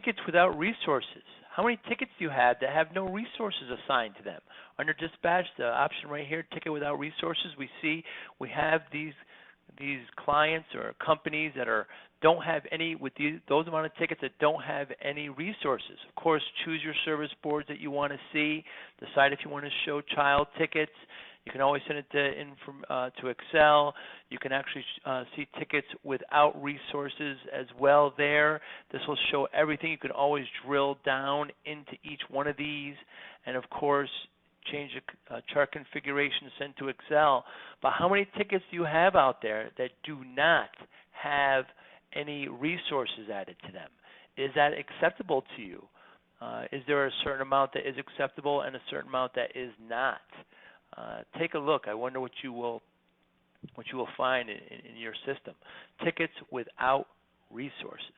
tickets without resources. How many tickets do you have that have no resources assigned to them? Under dispatch, the option right here, ticket without resources, we see we have these clients or companies that don't have any, with those amount of tickets that don't have any resources. Of course, choose your service boards that you want to see. Decide if you want to show child tickets. You can always send it to Excel. You can actually see tickets without resources as well there. This will show everything. You can always drill down into each one of these, and of course, change the chart configuration, send to Excel. But how many tickets do you have out there that do not have any resources added to them? Is that acceptable to you? Is there a certain amount that is acceptable and a certain amount that is not? Take a look. I wonder what you will find in your system. Tickets without resources.